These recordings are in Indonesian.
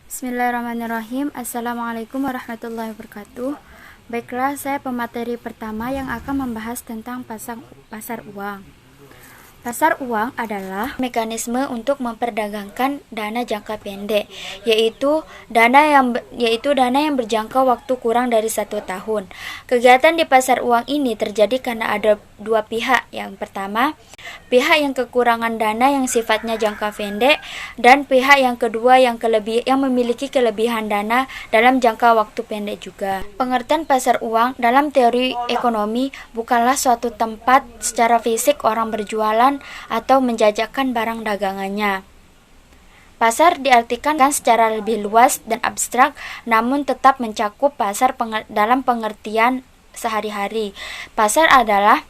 Bismillahirrahmanirrahim. Assalamualaikum warahmatullahi wabarakatuh. Baiklah, saya pemateri pertama yang akan membahas tentang pasar uang. Pasar uang adalah mekanisme untuk memperdagangkan dana jangka pendek, yaitu dana yang berjangka waktu kurang dari 1 tahun. Kegiatan di pasar uang ini terjadi karena ada dua pihak. Yang pertama, pihak yang kekurangan dana yang sifatnya jangka pendek, dan pihak yang kedua yang memiliki kelebihan dana dalam jangka waktu pendek juga. Pengertian pasar uang dalam teori ekonomi bukanlah suatu tempat secara fisik orang berjualan atau menjajakan barang dagangannya. Pasar diartikan secara lebih luas dan abstrak, namun tetap mencakup pasar dalam pengertian sehari-hari. Pasar adalah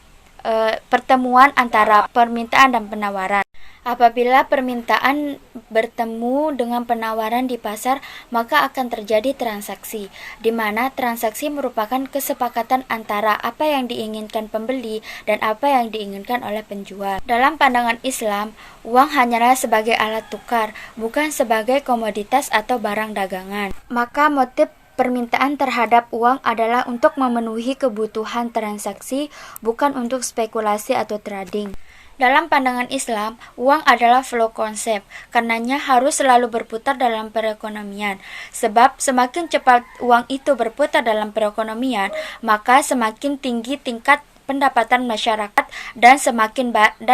pertemuan antara permintaan dan penawaran. Apabila permintaan bertemu dengan penawaran di pasar, maka akan terjadi transaksi, di mana transaksi merupakan kesepakatan antara apa yang diinginkan pembeli dan apa yang diinginkan oleh penjual. Dalam pandangan Islam, uang hanyalah sebagai alat tukar, bukan sebagai komoditas atau barang dagangan. Maka motif permintaan terhadap uang adalah untuk memenuhi kebutuhan transaksi, bukan untuk spekulasi atau trading. Dalam pandangan Islam, uang adalah flow konsep, karenanya harus selalu berputar dalam perekonomian. Sebab semakin cepat uang itu berputar dalam perekonomian, maka semakin tinggi tingkat pendapatan masyarakat dan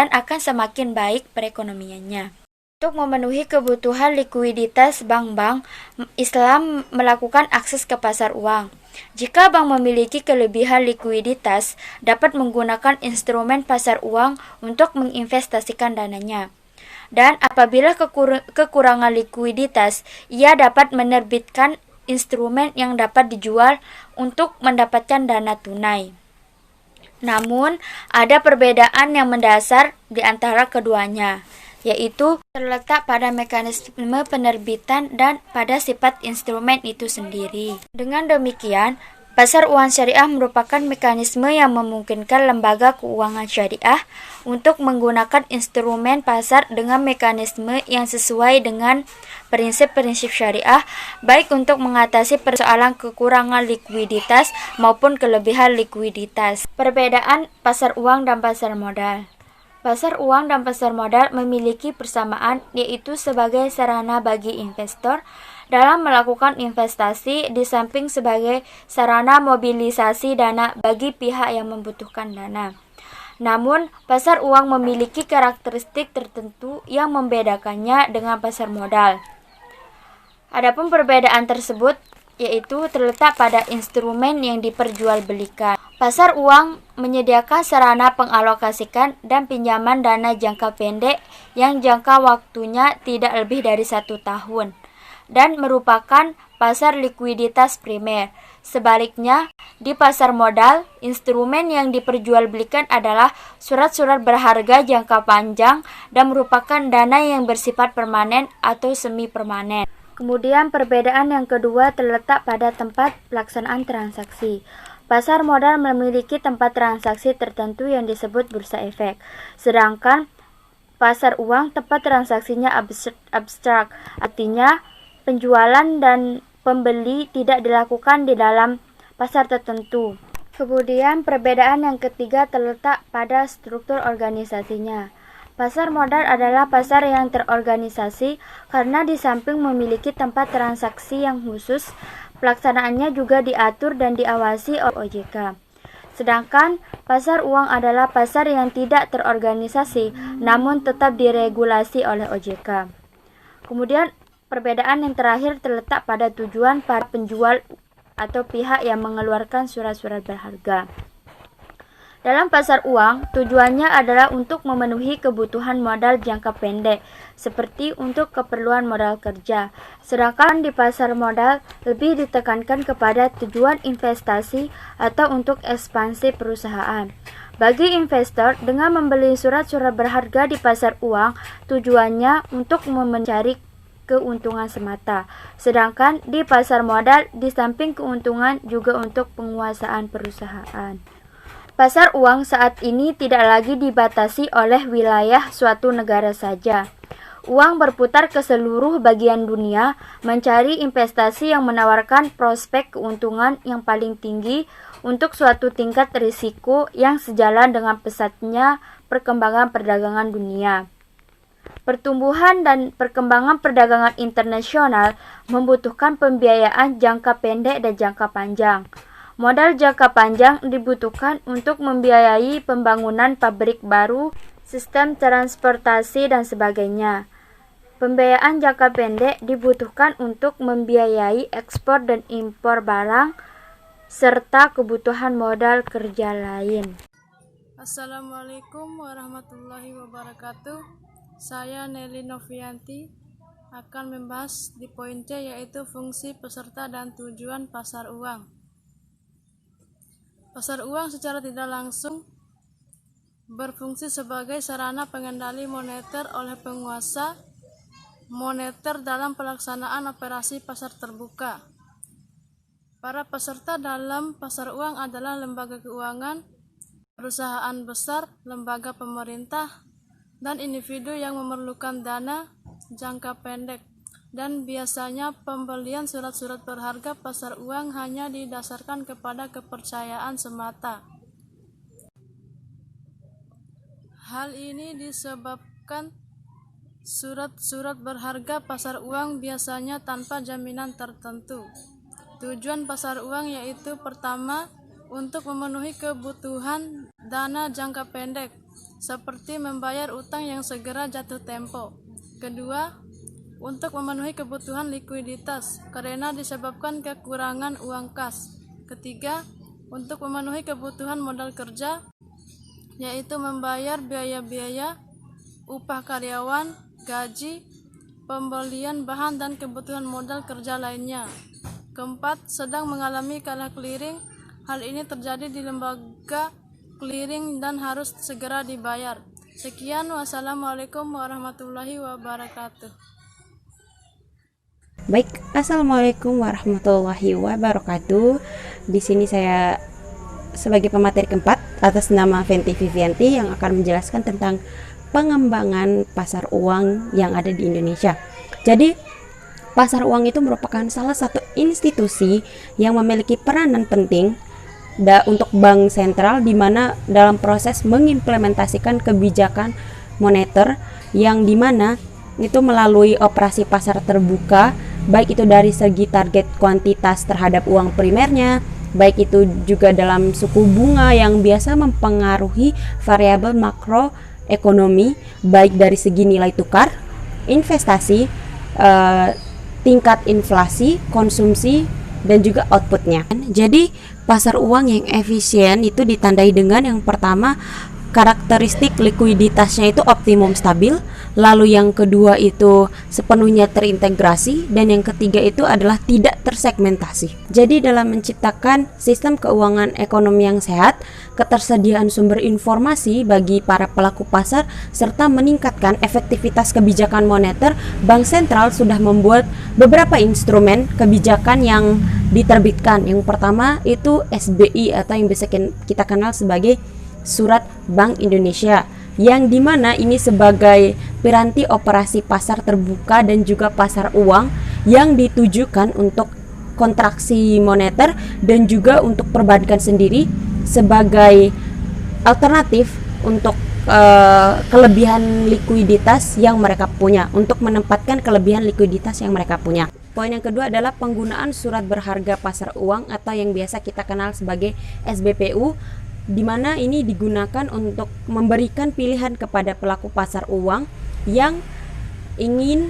akan semakin baik perekonomiannya. Untuk memenuhi kebutuhan likuiditas bank-bank, Islam melakukan akses ke pasar uang. Jika bank memiliki kelebihan likuiditas, dapat menggunakan instrumen pasar uang untuk menginvestasikan dananya. Dan apabila kekurangan likuiditas, ia dapat menerbitkan instrumen yang dapat dijual untuk mendapatkan dana tunai. Namun, ada perbedaan yang mendasar di antara keduanya, yaitu terletak pada mekanisme penerbitan dan pada sifat instrumen itu sendiri. Dengan demikian, pasar uang syariah merupakan mekanisme yang memungkinkan lembaga keuangan syariah untuk menggunakan instrumen pasar dengan mekanisme yang sesuai dengan prinsip-prinsip syariah, baik untuk mengatasi persoalan kekurangan likuiditas maupun kelebihan likuiditas. Perbedaan pasar uang dan pasar modal. Pasar uang dan pasar modal memiliki persamaan, yaitu sebagai sarana bagi investor dalam melakukan investasi, di samping sebagai sarana mobilisasi dana bagi pihak yang membutuhkan dana. Namun, pasar uang memiliki karakteristik tertentu yang membedakannya dengan pasar modal. Adapun perbedaan tersebut yaitu terletak pada instrumen yang diperjualbelikan. Pasar uang menyediakan sarana pengalokasikan dan pinjaman dana jangka pendek yang jangka waktunya tidak lebih dari 1 tahun dan merupakan pasar likuiditas primer. Sebaliknya, di pasar modal, instrumen yang diperjualbelikan adalah surat-surat berharga jangka panjang dan merupakan dana yang bersifat permanen atau semi permanen. Kemudian perbedaan yang kedua terletak pada tempat pelaksanaan transaksi. Pasar modal memiliki tempat transaksi tertentu yang disebut bursa efek. Sedangkan pasar uang tempat transaksinya abstrak. Artinya penjualan dan pembeli tidak dilakukan di dalam pasar tertentu. Kemudian perbedaan yang ketiga terletak pada struktur organisasinya. Pasar modal adalah pasar yang terorganisasi karena di samping memiliki tempat transaksi yang khusus, pelaksanaannya juga diatur dan diawasi oleh OJK. Sedangkan pasar uang adalah pasar yang tidak terorganisasi namun tetap diregulasi oleh OJK. Kemudian perbedaan yang terakhir terletak pada tujuan para penjual atau pihak yang mengeluarkan surat-surat berharga. Dalam pasar uang, tujuannya adalah untuk memenuhi kebutuhan modal jangka pendek, seperti untuk keperluan modal kerja. Sedangkan di pasar modal lebih ditekankan kepada tujuan investasi atau untuk ekspansi perusahaan. Bagi investor, dengan membeli surat-surat berharga di pasar uang, tujuannya untuk mencari keuntungan semata. Sedangkan di pasar modal, di samping keuntungan juga untuk penguasaan perusahaan. Pasar uang saat ini tidak lagi dibatasi oleh wilayah suatu negara saja. Uang berputar ke seluruh bagian dunia, mencari investasi yang menawarkan prospek keuntungan yang paling tinggi untuk suatu tingkat risiko yang sejalan dengan pesatnya perkembangan perdagangan dunia. Pertumbuhan dan perkembangan perdagangan internasional membutuhkan pembiayaan jangka pendek dan jangka panjang. Modal jangka panjang dibutuhkan untuk membiayai pembangunan pabrik baru, sistem transportasi, dan sebagainya. Pembiayaan jangka pendek dibutuhkan untuk membiayai ekspor dan impor barang, serta kebutuhan modal kerja lain. Assalamualaikum warahmatullahi wabarakatuh. Saya Nelly Novianti akan membahas di poin C, yaitu fungsi peserta dan tujuan pasar uang. Pasar uang secara tidak langsung berfungsi sebagai sarana pengendali moneter oleh penguasa moneter dalam pelaksanaan operasi pasar terbuka. Para peserta dalam pasar uang adalah lembaga keuangan, perusahaan besar, lembaga pemerintah, dan individu yang memerlukan dana jangka pendek. Dan biasanya pembelian surat-surat berharga pasar uang hanya didasarkan kepada kepercayaan semata. Hal ini disebabkan surat-surat berharga pasar uang biasanya tanpa jaminan tertentu. Tujuan pasar uang yaitu pertama, untuk memenuhi kebutuhan dana jangka pendek, seperti membayar utang yang segera jatuh tempo. Kedua, untuk memenuhi kebutuhan likuiditas, karena disebabkan kekurangan uang kas. Ketiga, untuk memenuhi kebutuhan modal kerja, yaitu membayar biaya-biaya, upah karyawan, gaji, pembelian bahan, dan kebutuhan modal kerja lainnya. Keempat, sedang mengalami kalah clearing. Hal ini terjadi di lembaga clearing dan harus segera dibayar. Sekian, wassalamualaikum warahmatullahi wabarakatuh. Baik, assalamualaikum warahmatullahi wabarakatuh. Di sini saya sebagai pemateri keempat atas nama Fenty Vivianti yang akan menjelaskan tentang pengembangan pasar uang yang ada di Indonesia. Jadi, pasar uang itu merupakan salah satu institusi yang memiliki peranan penting untuk bank sentral, di mana dalam proses mengimplementasikan kebijakan moneter yang dimana itu melalui operasi pasar terbuka, baik itu dari segi target kuantitas terhadap uang primernya, baik itu juga dalam suku bunga yang biasa mempengaruhi variabel makroekonomi, baik dari segi nilai tukar, investasi, tingkat inflasi, konsumsi, dan juga outputnya. Jadi pasar uang yang efisien itu ditandai dengan yang pertama, karakteristik likuiditasnya itu optimum stabil, lalu yang kedua itu sepenuhnya terintegrasi, dan yang ketiga itu adalah tidak tersegmentasi. Jadi dalam menciptakan sistem keuangan ekonomi yang sehat, ketersediaan sumber informasi bagi para pelaku pasar, serta meningkatkan efektivitas kebijakan moneter, Bank Sentral sudah membuat beberapa instrumen kebijakan yang diterbitkan. Yang pertama itu SBI atau yang bisa kita kenal sebagai Surat Bank Indonesia, yang dimana ini sebagai piranti operasi pasar terbuka dan juga pasar uang yang ditujukan untuk kontraksi moneter dan juga untuk perbankan sendiri sebagai alternatif untuk kelebihan likuiditas yang mereka punya, untuk menempatkan kelebihan likuiditas yang mereka punya. Poin yang kedua adalah penggunaan surat berharga pasar uang atau yang biasa kita kenal sebagai SBPU, di mana ini digunakan untuk memberikan pilihan kepada pelaku pasar uang yang ingin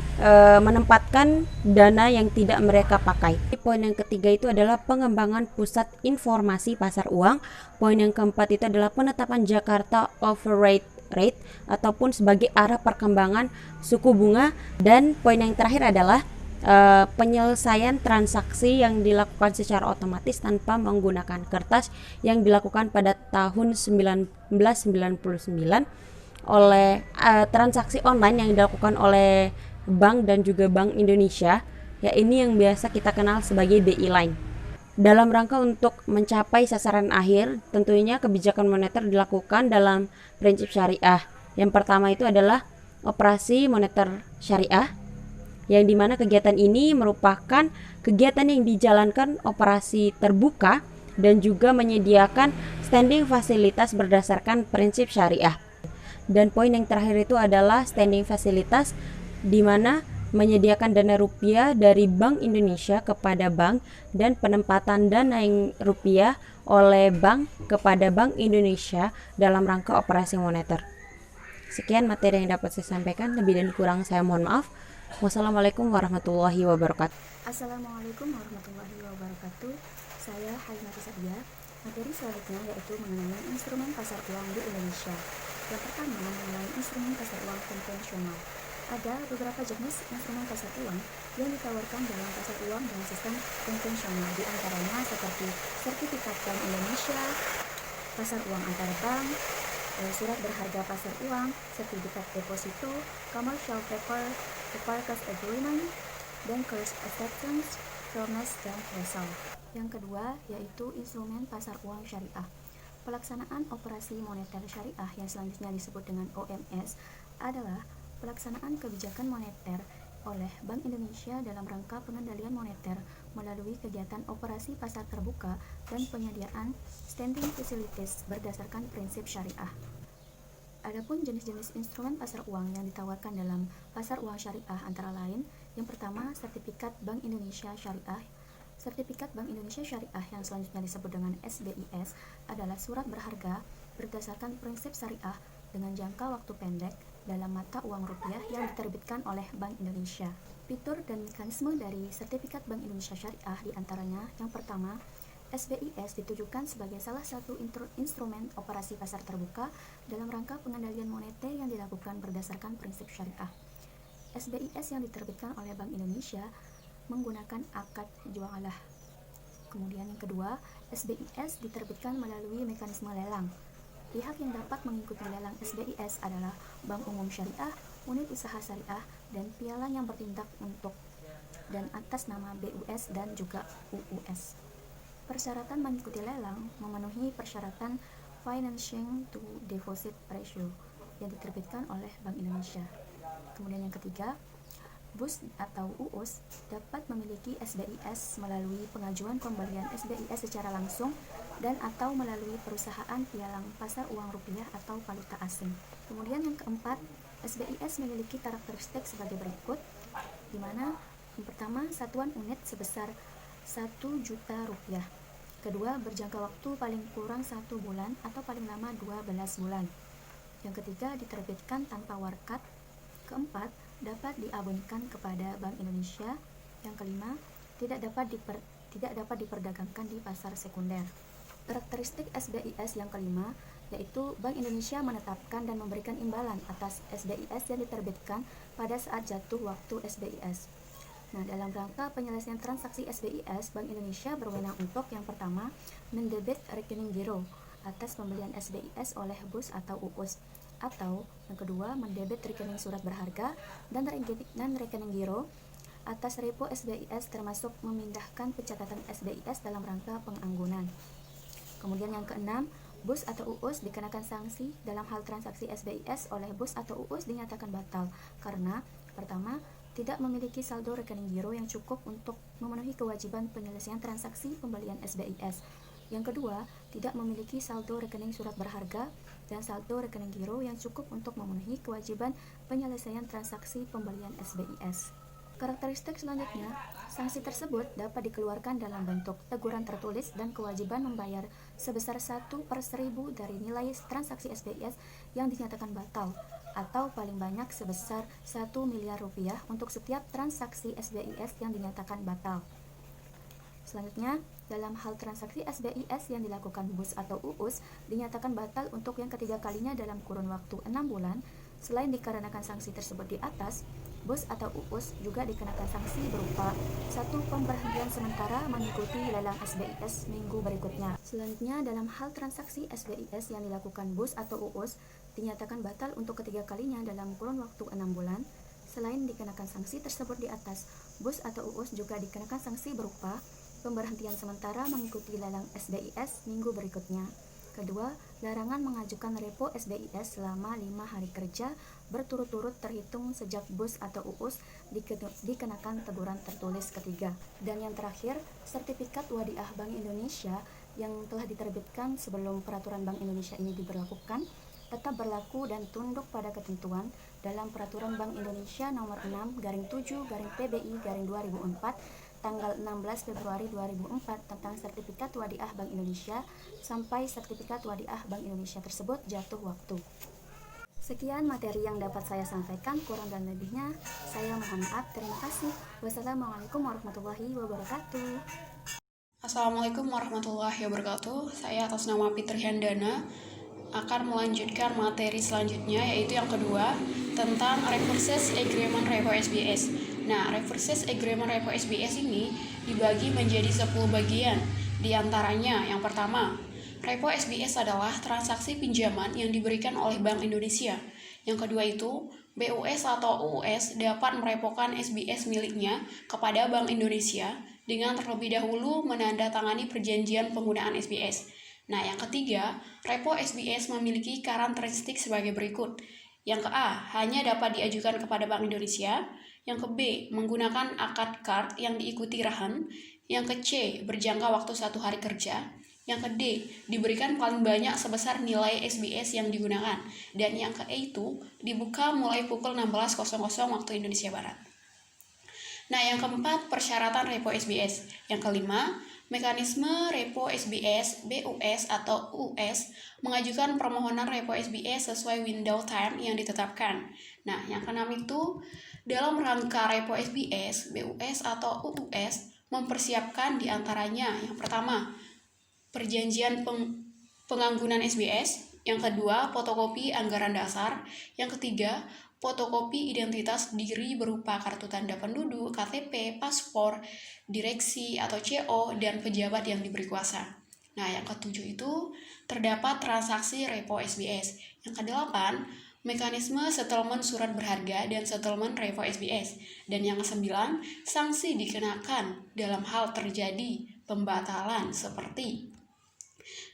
menempatkan dana yang tidak mereka pakai. Poin yang ketiga itu adalah pengembangan pusat informasi pasar uang. Poin yang keempat itu adalah penetapan Jakarta Overnight Rate ataupun sebagai arah perkembangan suku bunga. Dan poin yang terakhir adalah penyelesaian transaksi yang dilakukan secara otomatis tanpa menggunakan kertas yang dilakukan pada tahun 1999 oleh transaksi online yang dilakukan oleh bank dan juga Bank Indonesia, ya ini yang biasa kita kenal sebagai BI Line. Dalam rangka untuk mencapai sasaran akhir, tentunya kebijakan moneter dilakukan dalam prinsip syariah. Yang pertama itu adalah operasi moneter syariah, yang dimana kegiatan ini merupakan kegiatan yang dijalankan operasi terbuka dan juga menyediakan standing fasilitas berdasarkan prinsip syariah. Dan poin yang terakhir itu adalah standing fasilitas, di mana menyediakan dana rupiah dari Bank Indonesia kepada bank dan penempatan dana yang rupiah oleh bank kepada Bank Indonesia dalam rangka operasi moneter. Sekian materi yang dapat saya sampaikan, lebih dan kurang saya mohon maaf. Wassalamualaikum warahmatullahi wabarakatuh. Assalamualaikum warahmatullahi wabarakatuh. Saya Halimah Sadia. Materi selanjutnya yaitu mengenai instrumen pasar uang di Indonesia. Yang pertama mengenai instrumen pasar uang konvensional. Ada beberapa jenis instrumen pasar uang yang ditawarkan dalam pasar uang dengan sistem konvensional, di antaranya seperti sertifikat Bank Indonesia, pasar uang antar bank, surat berharga pasar uang, sertifikat deposito, commercial paper, purchase agreement, bankers acceptance, promise, dan wholesale. Yang kedua yaitu instrumen pasar uang syariah. Pelaksanaan operasi moneter syariah yang selanjutnya disebut dengan OMS adalah pelaksanaan kebijakan moneter oleh Bank Indonesia dalam rangka pengendalian moneter melalui kegiatan operasi pasar terbuka dan penyediaan standing facilities berdasarkan prinsip syariah. Adapun jenis-jenis instrumen pasar uang yang ditawarkan dalam pasar uang syariah antara lain, yang pertama sertifikat Bank Indonesia Syariah. Sertifikat Bank Indonesia Syariah yang selanjutnya disebut dengan SBIS adalah surat berharga berdasarkan prinsip syariah dengan jangka waktu pendek dalam mata uang rupiah yang diterbitkan oleh Bank Indonesia. Fitur dan mekanisme dari sertifikat Bank Indonesia Syariah diantaranya, yang pertama, SBIS ditujukan sebagai salah satu instrumen operasi pasar terbuka dalam rangka pengendalian moneter yang dilakukan berdasarkan prinsip syariah. SBIS yang diterbitkan oleh Bank Indonesia menggunakan akad jualah. Kemudian yang kedua, SBIS diterbitkan melalui mekanisme lelang. Pihak yang dapat mengikuti lelang SBIS adalah Bank Umum Syariah, unit usaha syariah, dan pialang yang bertindak untuk dan atas nama BUS dan juga UUS. Persyaratan mengikuti lelang memenuhi persyaratan Financing to Deposit Ratio yang diterbitkan oleh Bank Indonesia. Kemudian yang ketiga, BUS atau UUS dapat memiliki SBIS melalui pengajuan pembelian SBIS secara langsung dan atau melalui perusahaan pialang pasar uang rupiah atau valuta asing. Kemudian yang keempat, SBIS memiliki karakteristik sebagai berikut, di mana yang pertama, satuan unit sebesar 1 juta rupiah. Kedua, berjangka waktu paling kurang 1 bulan atau paling lama 12 bulan. Yang ketiga, diterbitkan tanpa warkat. Keempat, dapat diabunkan kepada Bank Indonesia. Yang kelima, tidak dapat diperdagangkan di pasar sekunder. Karakteristik SBIS yang kelima yaitu Bank Indonesia menetapkan dan memberikan imbalan atas SBIS yang diterbitkan pada saat jatuh waktu SBIS. Nah, dalam rangka penyelesaian transaksi SBIS, Bank Indonesia berwenang untuk yang pertama, mendebit rekening giro atas pembelian SBIS oleh BUS atau UUS, atau yang kedua, mendebit rekening surat berharga dan rekening giro atas repo SBIS, termasuk memindahkan pencatatan SBIS dalam rangka penganggunan. Kemudian yang keenam, BUS atau UUS dikenakan sanksi dalam hal transaksi SBIS oleh BUS atau UUS dinyatakan batal karena pertama, tidak memiliki saldo rekening giro yang cukup untuk memenuhi kewajiban penyelesaian transaksi pembelian SBIS. Yang kedua, tidak memiliki saldo rekening surat berharga dan saldo rekening giro yang cukup untuk memenuhi kewajiban penyelesaian transaksi pembelian SBIS. Karakteristik selanjutnya, sanksi tersebut dapat dikeluarkan dalam bentuk teguran tertulis dan kewajiban membayar sebesar 1/1000 dari nilai transaksi SBIS yang dinyatakan batal, atau paling banyak sebesar 1 miliar rupiah untuk setiap transaksi SBIS yang dinyatakan batal. Selanjutnya, dalam hal transaksi SBIS yang dilakukan BUS atau UUS dinyatakan batal untuk yang ketiga kalinya dalam kurun waktu 6 bulan, selain dikarenakan sanksi tersebut di atas, BUS atau UUS juga dikenakan sanksi berupa 1. Pemberhentian sementara mengikuti lelang SBIS minggu berikutnya. Selanjutnya, dalam hal transaksi SBIS yang dilakukan BUS atau UUS dinyatakan batal untuk ketiga kalinya dalam kurun waktu 6 bulan. Selain dikenakan sanksi tersebut di atas, BUS atau UUS juga dikenakan sanksi berupa pemberhentian sementara mengikuti lelang SBIS minggu berikutnya. Kedua, Larangan mengajukan repo SBIS selama 5 hari kerja berturut-turut terhitung sejak BUS atau UUS dikenakan teguran tertulis ketiga. Dan yang terakhir, sertifikat Wadiah Bank Indonesia yang telah diterbitkan sebelum peraturan Bank Indonesia ini diberlakukan tetap berlaku dan tunduk pada ketentuan dalam Peraturan Bank Indonesia Nomor 6/7/PBI/2004 tanggal 16 Februari 2004 tentang sertifikat Wadiah Bank Indonesia sampai sertifikat Wadiah Bank Indonesia tersebut jatuh waktu. Sekian materi yang dapat saya sampaikan, kurang dan lebihnya saya mohon maaf. Terima kasih. Wassalamualaikum warahmatullahi wabarakatuh. Assalamualaikum warahmatullahi wabarakatuh. Saya atas nama Fitri Handana akan melanjutkan materi selanjutnya, yaitu yang kedua tentang Reverses Agreement Repo SBS. Nah, Reverses Agreement Repo SBS ini dibagi menjadi 10 bagian. Di antaranya, yang pertama, Repo SBS adalah transaksi pinjaman yang diberikan oleh Bank Indonesia. Yang kedua itu, BUS atau UUS dapat merepokan SBS miliknya kepada Bank Indonesia dengan terlebih dahulu menandatangani perjanjian penggunaan SBS. Nah, yang ketiga, repo SBS memiliki karakteristik sebagai berikut. Yang ke A, hanya dapat diajukan kepada Bank Indonesia. Yang ke B, menggunakan akad card yang diikuti rahan. Yang ke C, berjangka waktu 1 hari kerja. Yang ke D, diberikan paling banyak sebesar nilai SBS yang digunakan. Dan yang ke E itu, dibuka mulai pukul 16.00 waktu Indonesia Barat. Nah, yang keempat, persyaratan repo SBS. Yang kelima, mekanisme repo SBS, BUS atau UUS mengajukan permohonan repo SBS sesuai window time yang ditetapkan. Nah, yang keenam itu, dalam rangka repo SBS, BUS atau UUS mempersiapkan diantaranya yang pertama, perjanjian penganggunan SBS, yang kedua, fotokopi anggaran dasar, yang ketiga, fotokopi identitas diri berupa kartu tanda penduduk, KTP, paspor, direksi atau CO, dan pejabat yang diberi kuasa. Nah, yang ketujuh itu terdapat transaksi repo SBS. Yang kedelapan, mekanisme settlement surat berharga dan settlement repo SBS. Dan yang kesembilan, sanksi dikenakan dalam hal terjadi pembatalan seperti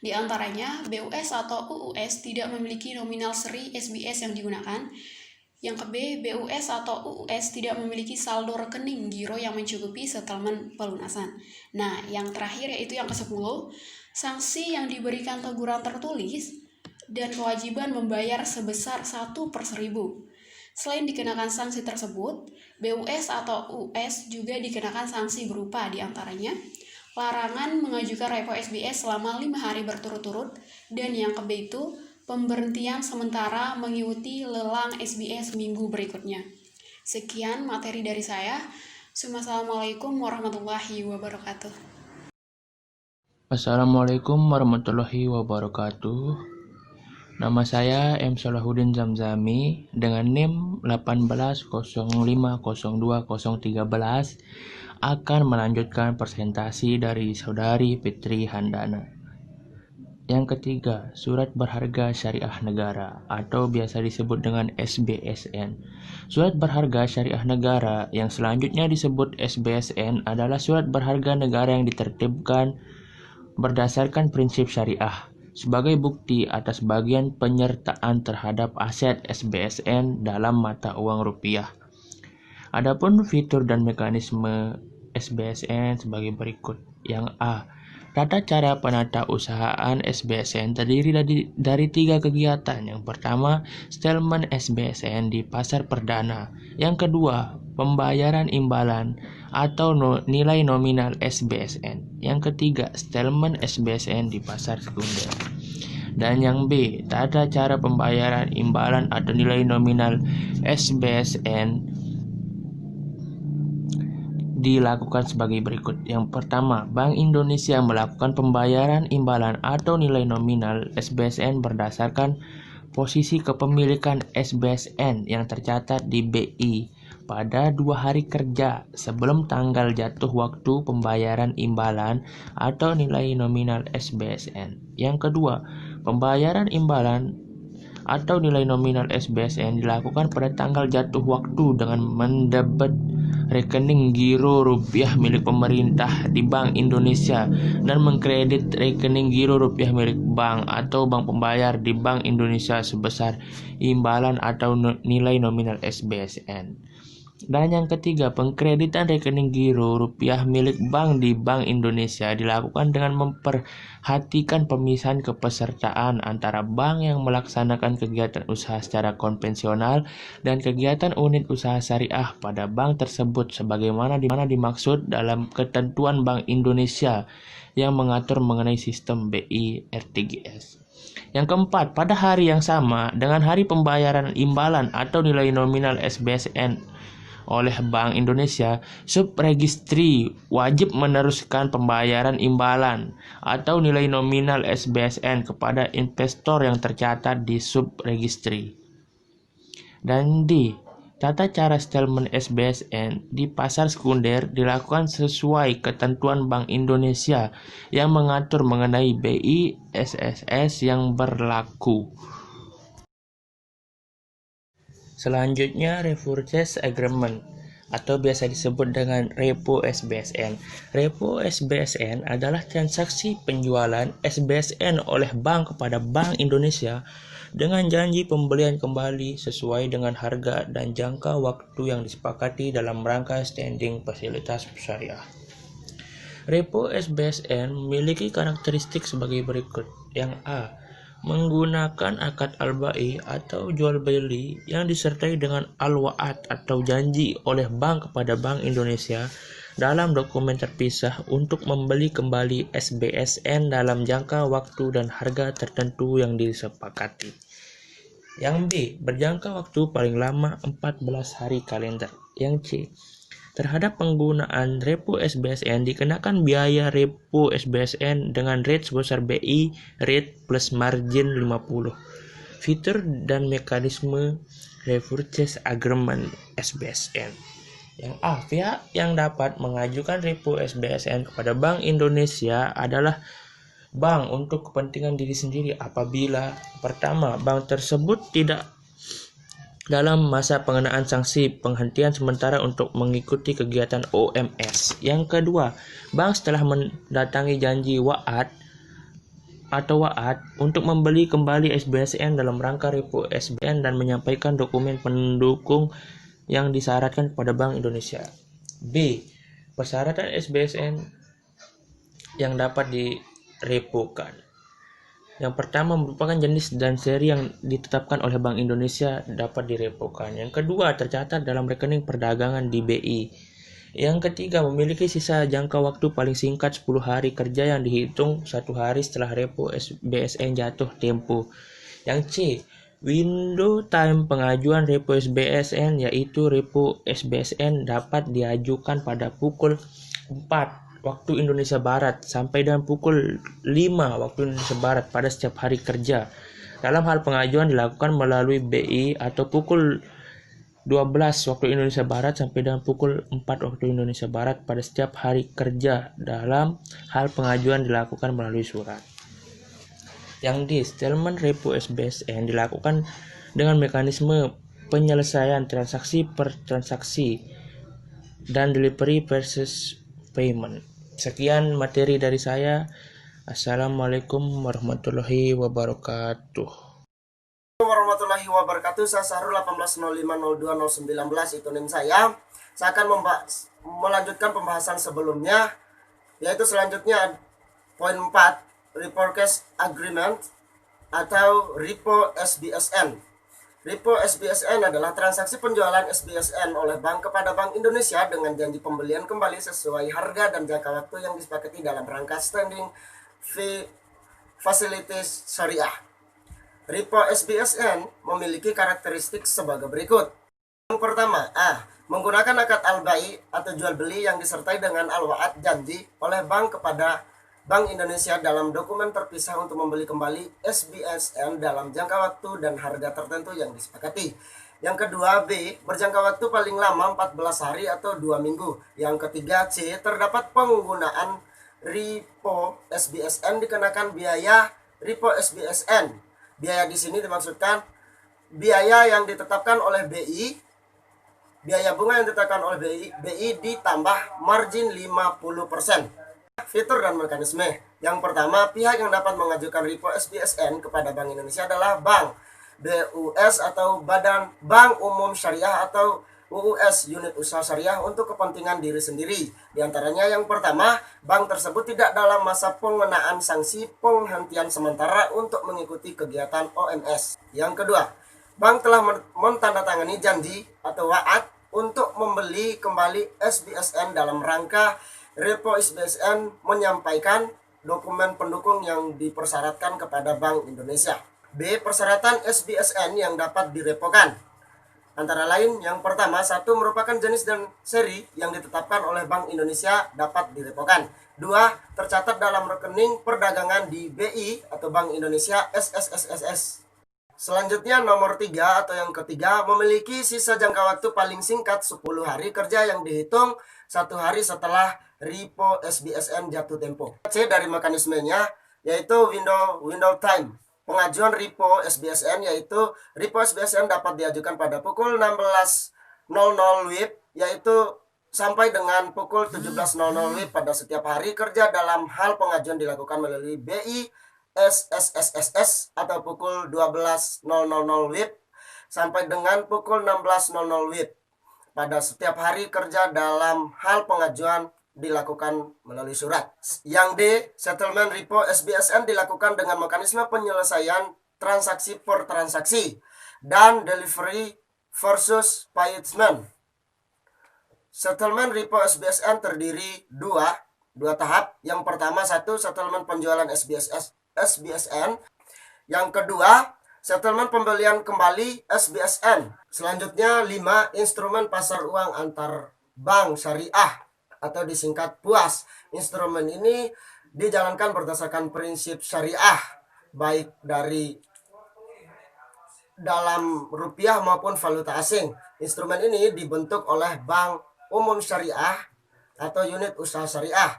di antaranya, BUS atau UUS tidak memiliki nominal seri SBS yang digunakan. Yang ke B, BUS atau UUS tidak memiliki saldo rekening giro yang mencukupi settlement pelunasan. Nah, yang terakhir yaitu yang ke-10, sanksi yang diberikan teguran tertulis dan kewajiban membayar sebesar 1/1000. Selain dikenakan sanksi tersebut, BUS atau UUS juga dikenakan sanksi berupa diantaranya larangan mengajukan repo SBS selama 5 hari berturut-turut, dan yang ke B itu pemberhentian sementara mengikuti lelang SBS minggu berikutnya. Sekian materi dari saya. Wassalamualaikum warahmatullahi wabarakatuh. Assalamualaikum warahmatullahi wabarakatuh. Nama saya M. Salahuddin Zamzami dengan NIM 1805020313 akan melanjutkan presentasi dari Saudari Fitri Handana. Yang ketiga, Surat Berharga Syariah Negara atau biasa disebut dengan SBSN. Surat Berharga Syariah Negara yang selanjutnya disebut SBSN adalah surat berharga negara yang ditertibkan berdasarkan prinsip syariah sebagai bukti atas bagian penyertaan terhadap aset SBSN dalam mata uang rupiah. Adapun fitur dan mekanisme SBSN sebagai berikut. Yang A, tata cara penatausahaan SBSN terdiri dari 3 kegiatan. Yang pertama, settlement SBSN di pasar perdana. Yang kedua, pembayaran imbalan atau nilai nominal SBSN. Yang ketiga, settlement SBSN di pasar sekunder. Dan yang B, tata cara pembayaran imbalan atau nilai nominal SBSN dilakukan sebagai berikut. Yang pertama, Bank Indonesia melakukan pembayaran imbalan atau nilai nominal SBSN berdasarkan posisi kepemilikan SBSN yang tercatat di BI pada 2 hari kerja sebelum tanggal jatuh waktu pembayaran imbalan atau nilai nominal SBSN. Yang kedua, pembayaran imbalan atau nilai nominal SBSN dilakukan pada tanggal jatuh waktu dengan mendebit rekening giro rupiah milik pemerintah di Bank Indonesia dan mengkredit rekening giro rupiah milik bank atau bank pembayar di Bank Indonesia sebesar imbalan atau nilai nominal SBSN. Dan yang ketiga, pengkreditan rekening giro rupiah milik bank di Bank Indonesia dilakukan dengan memperhatikan pemisahan kepesertaan antara bank yang melaksanakan kegiatan usaha secara konvensional dan kegiatan unit usaha syariah pada bank tersebut sebagaimana dimaksud dalam ketentuan Bank Indonesia yang mengatur mengenai sistem BI RTGS. Yang keempat, pada hari yang sama dengan hari pembayaran imbalan atau nilai nominal SBSN oleh Bank Indonesia, subregistri wajib meneruskan pembayaran imbalan atau nilai nominal SBSN kepada investor yang tercatat di subregistri. Dan D. Tata cara settlement SBSN di pasar sekunder dilakukan sesuai ketentuan Bank Indonesia yang mengatur mengenai BI SSS yang berlaku. Selanjutnya, repurchase agreement atau biasa disebut dengan repo SBSN. Repo SBSN adalah transaksi penjualan SBSN oleh bank kepada Bank Indonesia dengan janji pembelian kembali sesuai dengan harga dan jangka waktu yang disepakati dalam rangka standing fasilitas syariah. Repo SBSN memiliki karakteristik sebagai berikut. Yang A. Menggunakan akad al-bai atau jual beli yang disertai dengan al-wa'ad atau janji oleh bank kepada Bank Indonesia dalam dokumen terpisah untuk membeli kembali SBSN dalam jangka waktu dan harga tertentu yang disepakati. Yang B. Berjangka waktu paling lama 14 hari kalender. Yang C. Terhadap penggunaan repo SBSN dikenakan biaya repo SBSN dengan rate sebesar BI rate plus margin 50. Fitur dan mekanisme repurchase agreement SBSN. Yang A. Pihak yang dapat mengajukan repo SBSN kepada Bank Indonesia adalah bank untuk kepentingan diri sendiri apabila pertama, bank tersebut tidak dalam masa pengenaan sanksi penghentian sementara untuk mengikuti kegiatan OMS. Yang kedua, bank setelah mendatangi janji wa'ad untuk membeli kembali SBSN dalam rangka repo SBSN dan menyampaikan dokumen pendukung yang disyaratkan kepada Bank Indonesia. B. Persyaratan SBSN yang dapat direpokan. Yang pertama merupakan jenis dan seri yang ditetapkan oleh Bank Indonesia dapat direpokan. Yang kedua tercatat dalam rekening perdagangan di BI. Yang ketiga memiliki sisa jangka waktu paling singkat 10 hari kerja yang dihitung 1 hari setelah repo SBSN jatuh tempo. Yang C. Window time pengajuan repo SBSN yaitu repo SBSN dapat diajukan pada pukul 4 waktu Indonesia Barat sampai dengan pukul 5 waktu Indonesia Barat pada setiap hari kerja. Dalam hal pengajuan dilakukan melalui BI atau pukul 12 waktu Indonesia Barat sampai dengan pukul 4 waktu Indonesia Barat pada setiap hari kerja. Dalam hal pengajuan dilakukan melalui surat. Yang D. Settlement repo SBSN dilakukan dengan mekanisme penyelesaian transaksi per transaksi dan delivery versus payment. Sekian materi dari saya. Assalamualaikum warahmatullahi wabarakatuh. Warahmatullahi wabarakatuh. Saya Sahrul 18050219 itu NIM saya. Saya akan melanjutkan pembahasan sebelumnya, yaitu selanjutnya poin 4, repurchase agreement atau repo SBSN. Repo SBSN adalah transaksi penjualan SBSN oleh bank kepada Bank Indonesia dengan janji pembelian kembali sesuai harga dan jangka waktu yang disepakati dalam rangka standing fee facilities syariah. Repo SBSN memiliki karakteristik sebagai berikut. Yang pertama, A. Menggunakan akad al-bai atau jual beli yang disertai dengan al-wa'ad janji oleh bank kepada Bank Indonesia dalam dokumen terpisah untuk membeli kembali SBSN dalam jangka waktu dan harga tertentu yang disepakati. Yang kedua, B. Berjangka waktu paling lama 14 hari atau 2 minggu. Yang ketiga, C. Terdapat penggunaan repo SBSN dikenakan biaya repo SBSN. Biaya di sini dimaksudkan biaya yang ditetapkan oleh BI biaya bunga yang ditetapkan oleh BI ditambah margin 50%. Fitur dan mekanisme. Yang pertama, pihak yang dapat mengajukan repo SBSN kepada Bank Indonesia adalah bank, BUS atau Badan Bank Umum Syariah atau UUS, unit usaha syariah untuk kepentingan diri sendiri. Di antaranya yang pertama, bank tersebut tidak dalam masa pengenaan sanksi penghentian sementara untuk mengikuti kegiatan OMS. Yang kedua, bank telah mentandatangani janji atau wa'ad untuk membeli kembali SBSN dalam rangka repo SBSN menyampaikan dokumen pendukung yang dipersyaratkan kepada Bank Indonesia. B. Persyaratan SBSN yang dapat direpokan. Antara lain, yang pertama, satu, merupakan jenis dan seri yang ditetapkan oleh Bank Indonesia dapat direpokan. Dua, tercatat dalam rekening perdagangan di BI atau Bank Indonesia SSSSS. Selanjutnya nomor 3 atau yang ketiga, memiliki sisa jangka waktu paling singkat 10 hari kerja yang dihitung 1 hari setelah repo SBSN jatuh tempo. C dari mekanismenya yaitu window time. Pengajuan repo SBSN yaitu repo SBSN dapat diajukan pada pukul 16.00 WIB yaitu sampai dengan pukul 17.00 WIB pada setiap hari kerja dalam hal pengajuan dilakukan melalui BI SSSSS atau pukul 12.00 WIB sampai dengan pukul 16.00 WIB pada setiap hari kerja dalam hal pengajuan dilakukan melalui surat. Yang D, settlement repo SBSN dilakukan dengan mekanisme penyelesaian transaksi per transaksi dan delivery versus payment. Settlement repo SBSN terdiri dua tahap. Yang pertama, satu, settlement penjualan SBSN. Yang kedua, settlement pembelian kembali SBSN. Selanjutnya 5, instrumen pasar uang antar bank syariah atau disingkat PUAS. Instrumen ini dijalankan berdasarkan prinsip syariah baik dari dalam rupiah maupun valuta asing. Instrumen ini dibentuk oleh Bank Umum Syariah atau unit usaha syariah.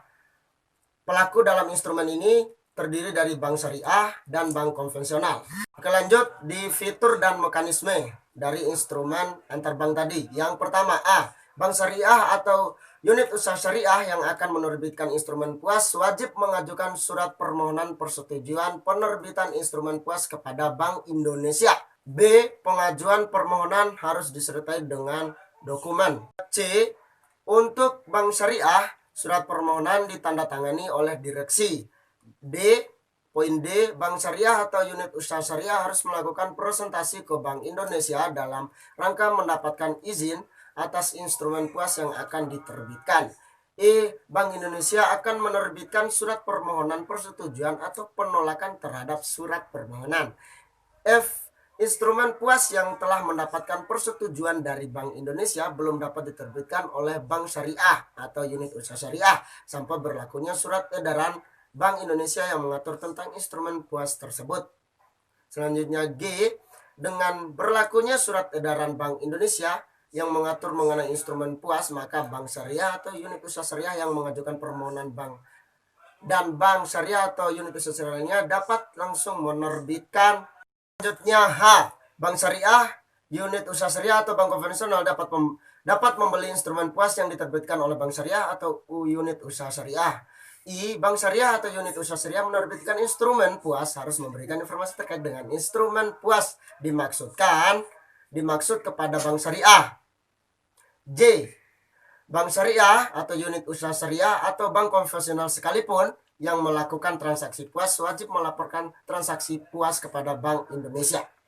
Pelaku dalam instrumen ini terdiri dari bank syariah dan bank konvensional. Oke, lanjut di fitur dan mekanisme dari instrumen antar bank tadi. Yang pertama, A, bank syariah atau unit usaha syariah yang akan menerbitkan instrumen PUAS wajib mengajukan surat permohonan persetujuan penerbitan instrumen PUAS kepada Bank Indonesia. B. Pengajuan permohonan harus disertai dengan dokumen. C. Untuk bank syariah, surat permohonan ditandatangani oleh direksi. D. Poin D. Bank syariah atau unit usaha syariah harus melakukan presentasi ke Bank Indonesia dalam rangka mendapatkan izin atas instrumen PUAS yang akan diterbitkan. E. Bank Indonesia akan menerbitkan surat permohonan persetujuan atau penolakan terhadap surat permohonan. F. Instrumen PUAS yang telah mendapatkan persetujuan dari Bank Indonesia belum dapat diterbitkan oleh bank syariah atau unit usaha syariah sampai berlakunya surat edaran Bank Indonesia yang mengatur tentang instrumen PUAS tersebut. Selanjutnya G. Dengan berlakunya surat edaran Bank Indonesia yang mengatur mengenai instrumen PUAS, maka bank syariah atau unit usaha syariah yang mengajukan permohonan bank dan bank syariah atau unit usaha syariahnya dapat langsung menerbitkan. Selanjutnya H. Bank syariah, unit usaha syariah atau bank konvensional dapat membeli instrumen PUAS yang diterbitkan oleh bank syariah atau unit usaha syariah. I. Bank syariah atau unit usaha syariah menerbitkan instrumen PUAS harus memberikan informasi terkait dengan instrumen PUAS dimaksud kepada bank syariah. J. Bank syariah atau unit usaha syariah atau bank konvensional sekalipun yang melakukan transaksi PUAS wajib melaporkan transaksi PUAS kepada Bank Indonesia.